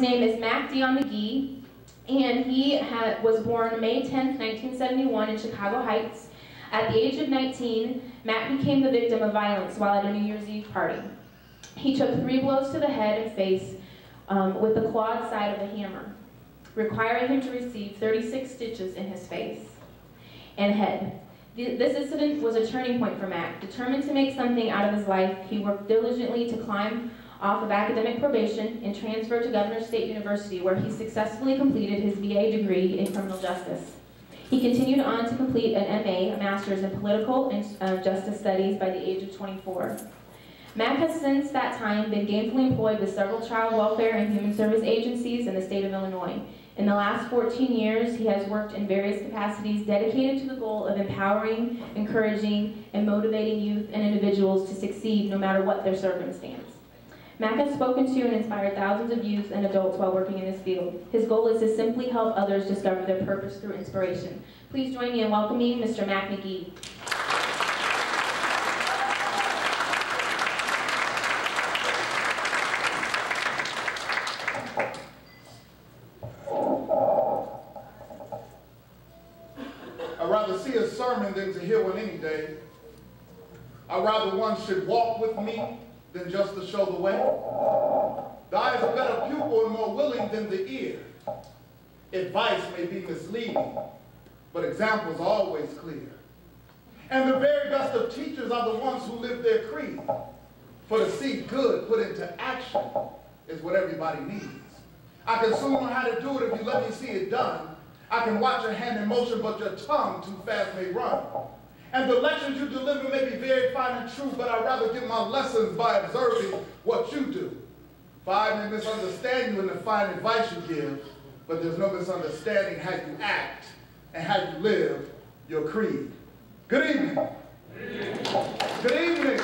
name is Mack Dion Mcghee, and he was born May 10th, 1971 in Chicago Heights. At the age of 19, Mack became the victim of violence while at a New Year's Eve party. He took 3 blows to the head and face with the clawed side of a hammer, requiring him to receive 36 stitches in his face and head. This incident was a turning point for Mack. Determined to make something out of his life, he worked diligently to climb off of academic probation and transferred to Governor State University, where he successfully completed his BA degree in criminal justice. He continued on to complete an MA, a master's in political and justice studies, by the age of 24. Mack has since that time been gainfully employed with several child welfare and human service agencies in the state of Illinois. In the last 14 years, he has worked in various capacities dedicated to the goal of empowering, encouraging, and motivating youth and individuals to succeed no matter what their circumstance. Mack has spoken to and inspired thousands of youth and adults while working in this field. His goal is to simply help others discover their purpose through inspiration. Please join me in welcoming Mr. Mack Mcghee. I'd rather see a sermon than to hear one any day. I'd rather one should walk with me than just to show the way. The eye is a better pupil and more willing than the ear. Advice may be misleading, but examples are always clear. And the very best of teachers are the ones who live their creed. For to see good put into action is what everybody needs. I can soon learn how to do it if you let me see it done. I can watch your hand in motion, but your tongue too fast may run. And the lectures you deliver may be very fine and true, but I'd rather give my lessons by observing what you do. For I may misunderstand you in the fine advice you give, but there's no misunderstanding how you act and how you live your creed. Good evening. Good evening. Good evening.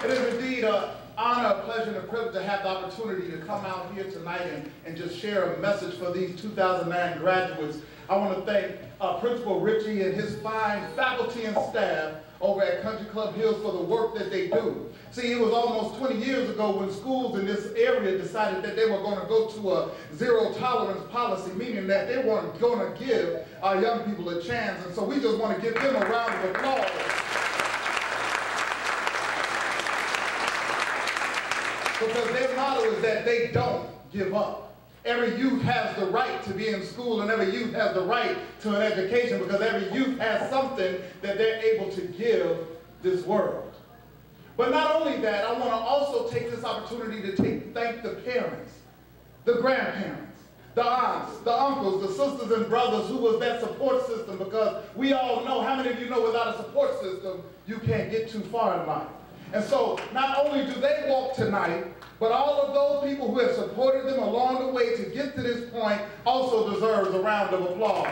It is indeed an honor, a pleasure, and a privilege to have the opportunity to come out here tonight and just share a message for these 2009 graduates. I want to thank Principal Richie and his fine faculty and staff over at Country Club Hills for the work that they do. See, it was almost 20 years ago when schools in this area decided that they were going to go to a zero tolerance policy, meaning that they weren't going to give our young people a chance. And so we just want to give them a round of applause. Because their motto is that they don't give up. Every youth has the right to be in school, and every youth has the right to an education, because every youth has something that they're able to give this world. But not only that, I want to also take this opportunity to thank the parents, the grandparents, the aunts, the uncles, the sisters and brothers who was that support system, because we all know, how many of you know without a support system, you can't get too far in life. And so not only do they walk tonight, but all of those people who have supported them along the way to get to this point also deserves a round of applause.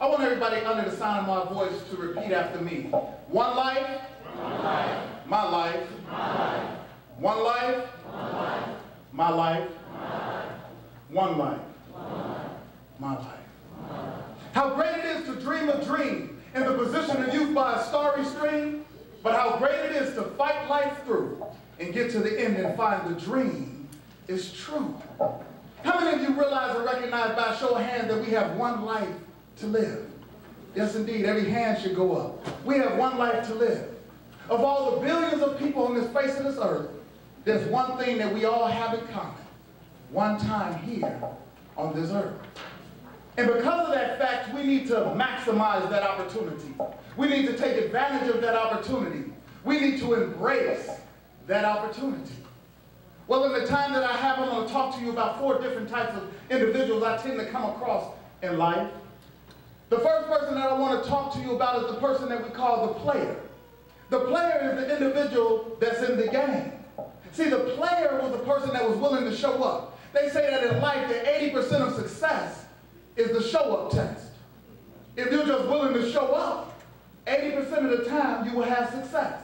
I want everybody under the sound of my voice to repeat after me. One life, one life, my life, my life, one life, one life, my life, my life, one life, one life, my life. my life. How great it is to dream a dream in the position of youth by a starry stream, but how great it is to fight life through and get to the end and find the dream is true. How many of you realize and recognize by a show of hands that we have one life to live? Yes, indeed, every hand should go up. We have one life to live. Of all the billions of people on this face of this earth, there's one thing that we all have in common. One time here on this earth. And because of that fact, we need to maximize that opportunity. We need to take advantage of that opportunity. We need to embrace that opportunity. Well, in the time that I have, I'm going to talk to you about 4 different types of individuals I tend to come across in life. The first person that I want to talk to you about is the person that we call the player. The player is the individual that's in the game. See, the player was the person that was willing to show up. They say that in life that 80% of success is the show-up test. If you're just willing to show up, 80% of the time you will have success.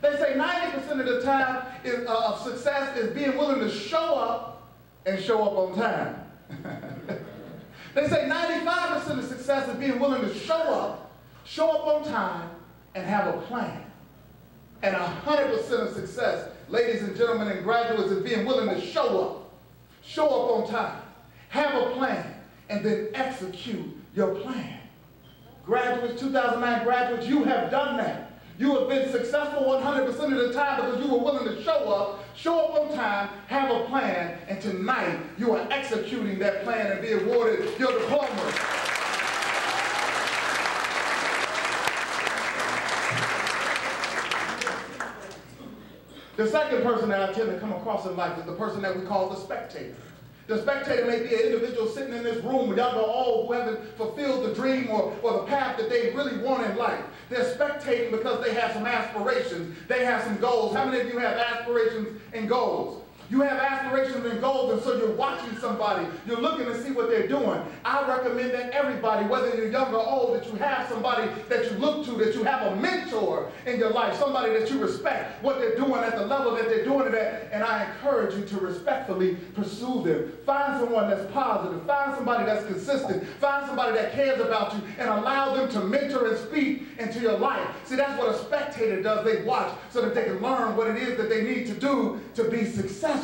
They say 90% of the time of success is being willing to show up and show up on time. They say 95% of success is being willing to show up on time, and have a plan. And 100% of success, ladies and gentlemen and graduates, is being willing to show up on time, have a plan, and then execute your plan. Graduates, 2009 graduates, you have done that. You have been successful 100% of the time because you were willing to show up on time, have a plan, and tonight you are executing that plan and be awarded your diploma. The second person that I tend to come across in life is the person that we call the spectator. The spectator may be an individual sitting in this room, young or old, who haven't fulfilled the dream or the path that they really want in life. They're spectating because they have some aspirations. They have some goals. How many of you have aspirations and goals? You have aspirations and goals, and so you're watching somebody. You're looking to see what they're doing. I recommend that everybody, whether you're young or old, that you have somebody that you look to, that you have a mentor in your life, somebody that you respect, what they're doing at the level that they're doing it at, and I encourage you to respectfully pursue them. Find someone that's positive. Find somebody that's consistent. Find somebody that cares about you, and allow them to mentor and speak into your life. See, that's what a spectator does. They watch so that they can learn what it is that they need to do to be successful.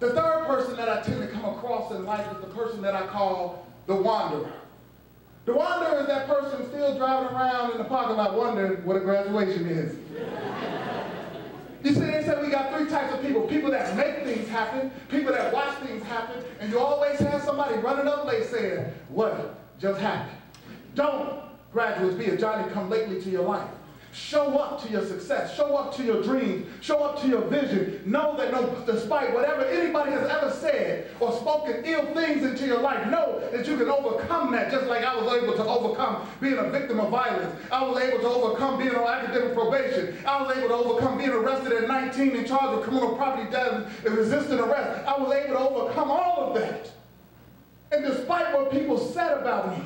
The third person that I tend to come across in life is the person that I call the wanderer. The wanderer is that person still driving around in the parking lot wondering what a graduation is. You see, they say we got three types of people. People that make things happen, people that watch things happen, and you always have somebody running up late saying, what just happened? Don't, graduates, be a Johnny-come-lately to your life. Show up to your success. Show up to your dreams. Show up to your vision. Know that despite whatever anybody has ever said or spoken ill things into your life, know that you can overcome that, just like I was able to overcome being a victim of violence. I was able to overcome being on academic probation. I was able to overcome being arrested at 19 in charge of criminal property damage and resisting arrest. I was able to overcome all of that. And despite what people said about me,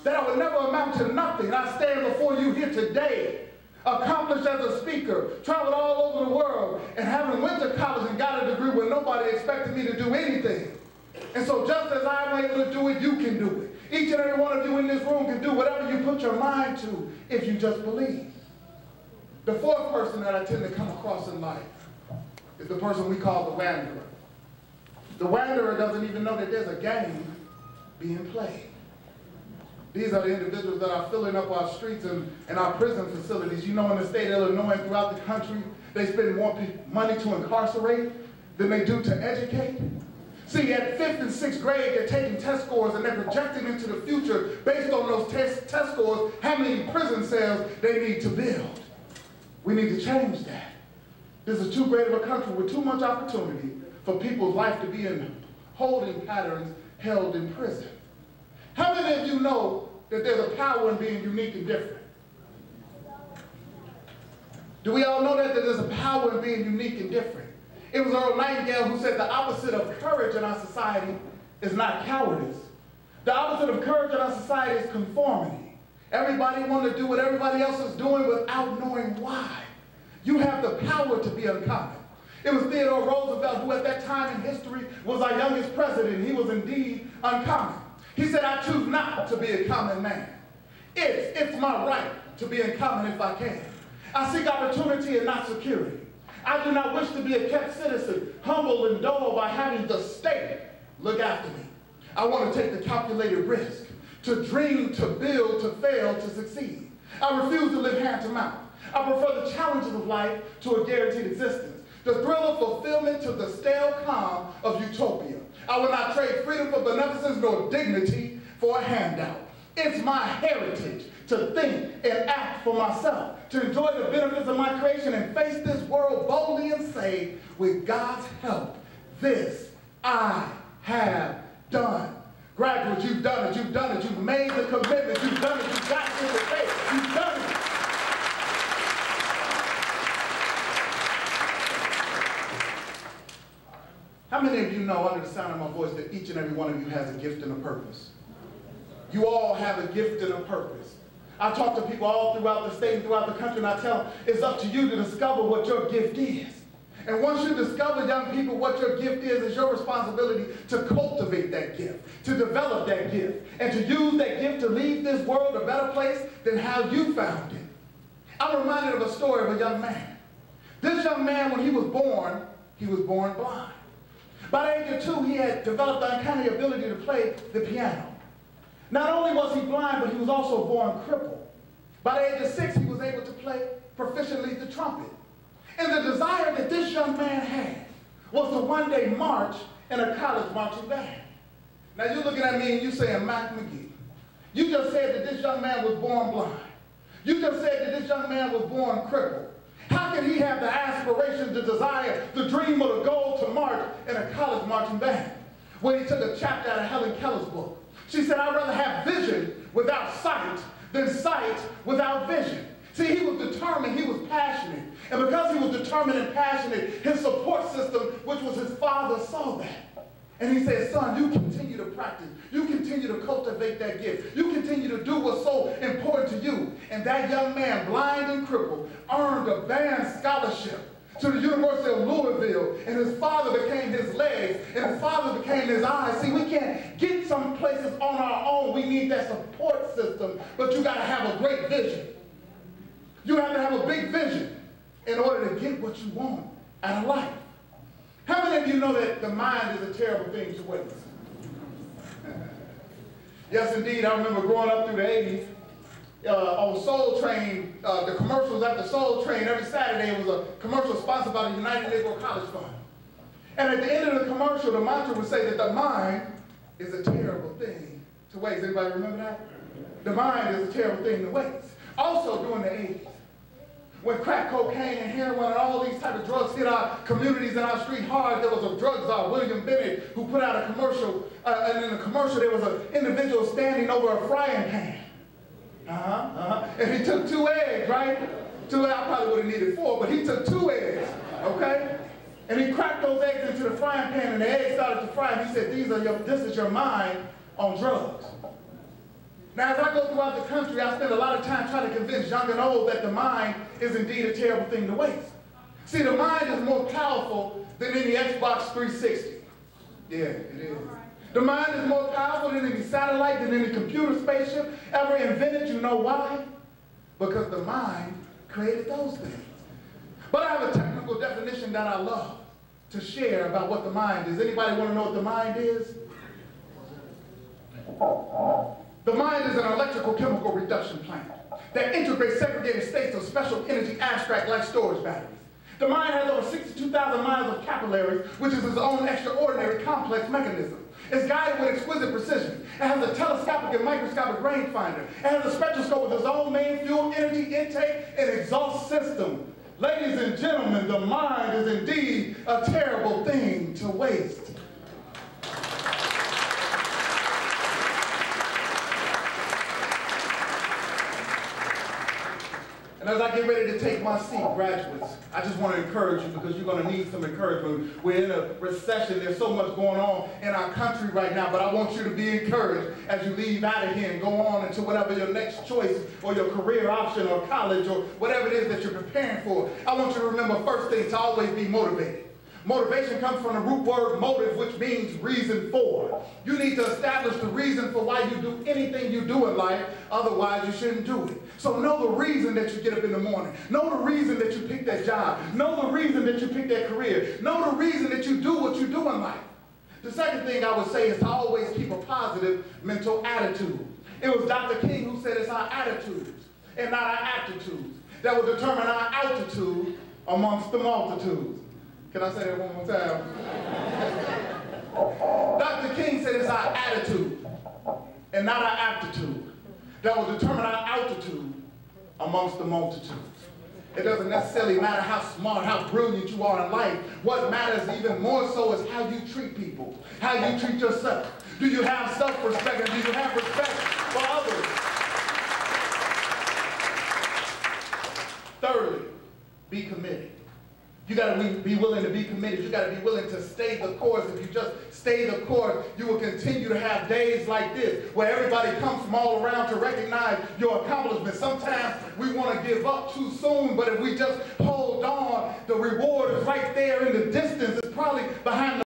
that I would never amount to nothing, I stand before you here today, accomplished as a speaker, traveled all over the world, and having went to college and got a degree where nobody expected me to do anything. And so just as I'm able to do it, you can do it. Each and every one of you in this room can do whatever you put your mind to if you just believe. The fourth person that I tend to come across in life is the person we call the wanderer. The wanderer doesn't even know that there's a game being played. These are the individuals that are filling up our streets and our prison facilities. You know, in the state of Illinois and throughout the country, they spend more money to incarcerate than they do to educate. See, at 5th and 6th grade, they're taking test scores and they're projecting into the future based on those test scores how many prison cells they need to build. We need to change that. This is too great of a country with too much opportunity for people's life to be in holding patterns held in prison. How many of you know that there's a power in being unique and different? Do we all know that there's a power in being unique and different? It was Earl Nightingale who said the opposite of courage in our society is not cowardice. The opposite of courage in our society is conformity. Everybody wants to do what everybody else is doing without knowing why. You have the power to be uncommon. It was Theodore Roosevelt who at that time in history was our youngest president. He was indeed uncommon. He said, I choose not to be a common man. It's my right to be uncommon if I can. I seek opportunity and not security. I do not wish to be a kept citizen, humble and dull by having the state look after me. I want to take the calculated risk, to dream, to build, to fail, to succeed. I refuse to live hand to mouth. I prefer the challenges of life to a guaranteed existence, the thrill of fulfillment to the stale calm of utopia. I will not trade freedom for beneficence nor dignity for a handout. It's my heritage to think and act for myself, to enjoy the benefits of my creation and face this world boldly and say, with God's help, this I have done. Graduates, you've done it, you've done it, you've made the commitment, you've done it, you've got to the faith, you've done it. How many of you know under the sound of my voice that each and every one of you has a gift and a purpose? You all have a gift and a purpose. I talk to people all throughout the state and throughout the country, and I tell them it's up to you to discover what your gift is. And once you discover, young people, what your gift is, it's your responsibility to cultivate that gift, to develop that gift, and to use that gift to leave this world a better place than how you found it. I'm reminded of a story of a young man. This young man, when he was born blind. By the age of 2, he had developed the uncanny ability to play the piano. Not only was he blind, but he was also born crippled. By the age of 6, he was able to play proficiently the trumpet. And the desire that this young man had was to one day march in a college marching band. Now you're looking at me and you're saying, Mack Mcghee, you just said that this young man was born blind. You just said that this young man was born crippled. How can he have the aspiration, the desire, the dream, or the goal to march in a college marching band? Well, he took a chapter out of Helen Keller's book. She said, I'd rather have vision without sight than sight without vision. See, he was determined, he was passionate. And because he was determined and passionate, his support system, which was his father, saw that. And he said, son, you continue to practice. You continue to cultivate that gift. You continue to do what's so important to you. And that young man, blind and crippled, earned a band scholarship to the University of Louisville. And his father became his legs. And his father became his eyes. See, we can't get some places on our own. We need that support system. But you got to have a great vision. You have to have a big vision in order to get what you want out of life. How many of you know that the mind is a terrible thing to waste? Yes, indeed. I remember growing up through the 80s on Soul Train, the commercials after Soul Train, every Saturday it was a commercial sponsored by the United Negro College Fund. And at the end of the commercial, the mantra would say that the mind is a terrible thing to waste. Anybody remember that? The mind is a terrible thing to waste. Also during the 80s, when crack cocaine and heroin and all these type of drugs hit our communities and our street hard, there was a drug czar, William Bennett, who put out a commercial, and in the commercial there was an individual standing over a frying pan. And he took 2 eggs, right? 2 eggs, I probably would have needed 4, but he took 2 eggs, okay? And he cracked those eggs into the frying pan and the eggs started to fry, and he said, this is your mind on drugs. Now, as I go throughout the country, I spend a lot of time trying to convince young and old that the mind is indeed a terrible thing to waste. See, the mind is more powerful than any Xbox 360. Yeah, it is. The mind is more powerful than any satellite, than any computer spaceship ever invented. You know why? Because the mind created those things. But I have a technical definition that I love to share about what the mind is. Anybody want to know what the mind is? The mind is an electrical chemical reduction plant that integrates segregated states of special energy abstract like storage batteries. The mind has over 62,000 miles of capillaries, which is its own extraordinary complex mechanism. It's guided with exquisite precision. It has a telescopic and microscopic rangefinder. It has a spectroscope with its own main fuel, energy intake, and exhaust system. Ladies and gentlemen, the mind is indeed a terrible thing to waste. And as I get ready to take my seat, graduates, I just want to encourage you because you're going to need some encouragement. We're in a recession. There's so much going on in our country right now, but I want you to be encouraged as you leave out of here and go on into whatever your next choice or your career option or college or whatever it is that you're preparing for. I want you to remember first thing, to always be motivated. Motivation comes from the root word motive, which means reason for. You need to establish the reason for why you do anything you do in life, otherwise you shouldn't do it. So know the reason that you get up in the morning. Know the reason that you pick that job. Know the reason that you pick that career. Know the reason that you do what you do in life. The second thing I would say is to always keep a positive mental attitude. It was Dr. King who said it's our attitudes and not our aptitudes that will determine our altitude amongst the multitudes. Can I say that one more time? Dr. King said it's our attitude and not our aptitude that will determine our altitude amongst the multitudes. It doesn't necessarily matter how smart, how brilliant you are in life. What matters even more so is how you treat people, how you treat yourself. Do you have self-respect and do you have respect for others? Thirdly, be committed. You got to be willing to be committed. You got to be willing to stay the course. If you just stay the course, you will continue to have days like this where everybody comes from all around to recognize your accomplishments. Sometimes we want to give up too soon, but if we just hold on, the reward is right there in the distance. It's probably behind the